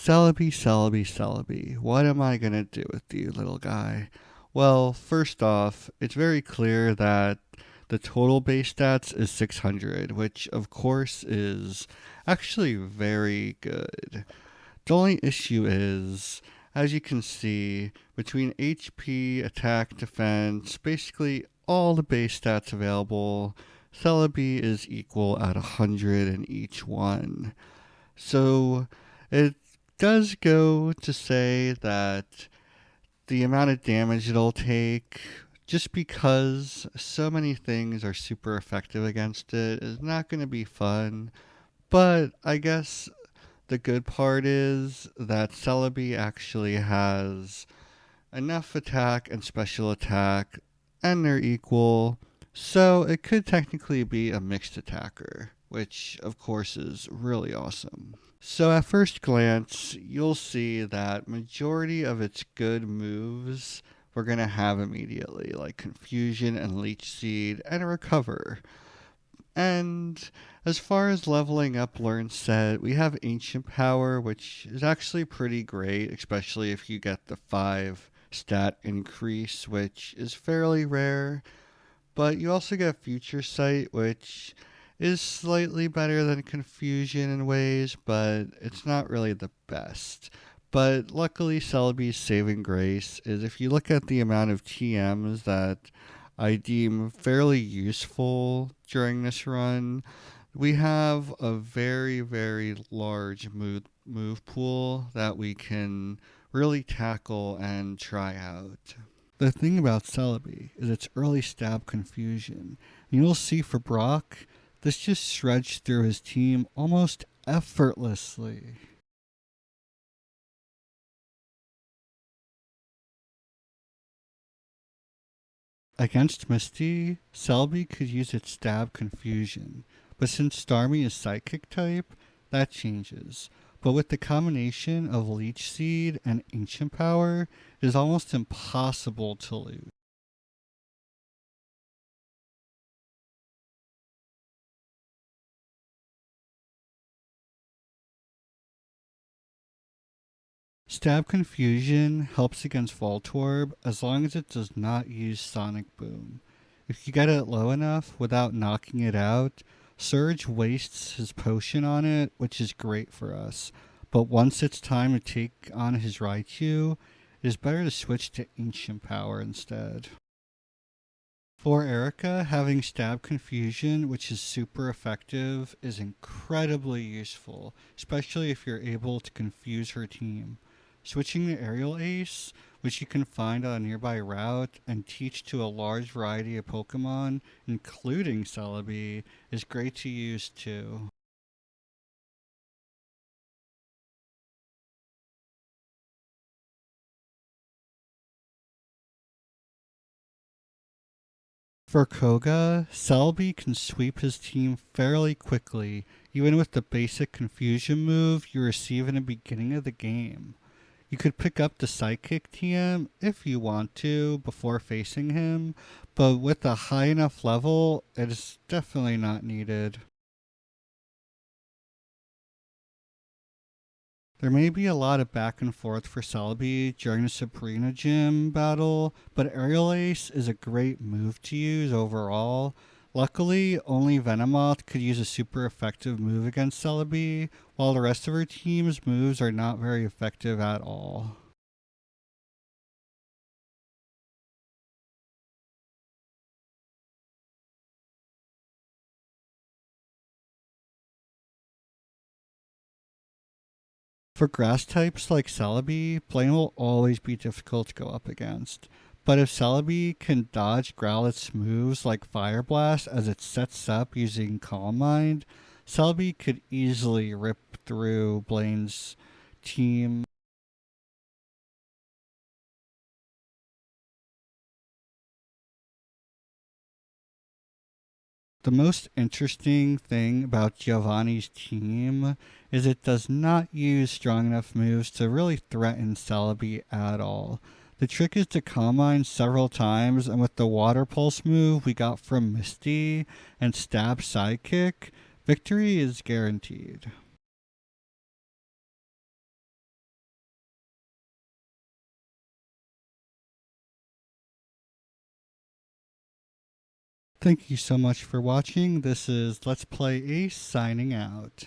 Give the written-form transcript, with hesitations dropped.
Celebi, Celebi, Celebi. What am I gonna do with you, little guy? Well, first off, it's very clear that the total base stats is 600, which of course is actually very good. The only issue is, as you can see, between HP, attack, defense, basically all the base stats available, Celebi is equal at 100 in each one. So it does go to say that the amount of damage it'll take, just because so many things are super effective against it, is not going to be fun. But I guess the good part is that Celebi actually has enough attack and special attack, and they're equal. So it could technically be a mixed attacker, which of course is really awesome. So at first glance, you'll see that majority of its good moves we're going to have immediately, like Confusion and Leech Seed and Recover. And as far as leveling up Learn Set, we have Ancient Power, which is actually pretty great, especially if you get the 5 stat increase, which is fairly rare. But you also get Future Sight, which is slightly better than Confusion in ways, but it's not really the best. But luckily, Celebi's saving grace is if you look at the amount of TMs that I deem fairly useful during this run, we have a very, very large move pool that we can really tackle and try out. The thing about Celebi is its early stab Confusion. You'll see for Brock, this just shredded through his team almost effortlessly. Against Misty, Celebi could use its stab Confusion, but since Starmie is Psychic type, that changes. But with the combination of Leech Seed and Ancient Power, it is almost impossible to lose. Stab Confusion helps against Voltorb as long as it does not use Sonic Boom. If you get it low enough without knocking it out, Surge wastes his potion on it, which is great for us. But once it's time to take on his Raichu, it is better to switch to Ancient Power instead. For Erica, having Stab Confusion, which is super effective, is incredibly useful, especially if you're able to confuse her team. Switching to Aerial Ace, which you can find on a nearby route and teach to a large variety of Pokemon, including Celebi, is great to use too. For Koga, Celebi can sweep his team fairly quickly, even with the basic Confusion move you receive in the beginning of the game. You could pick up the Psychic TM if you want to before facing him, but with a high enough level, it is definitely not needed. There may be a lot of back and forth for Celebi during the Sabrina Gym battle, but Aerial Ace is a great move to use overall. Luckily, only Venomoth could use a super effective move against Celebi, while the rest of her team's moves are not very effective at all. For grass types like Celebi, Blaine will always be difficult to go up against. But if Celebi can dodge Growlithe's moves like Fire Blast as it sets up using Calm Mind, Celebi could easily rip through Blaine's team. The most interesting thing about Giovanni's team is it does not use strong enough moves to really threaten Celebi at all. The trick is to Calm Mind several times, and with the Water Pulse move we got from Misty and Stab Sidekick, victory is guaranteed. Thank you so much for watching. This is Let's Play Ace signing out.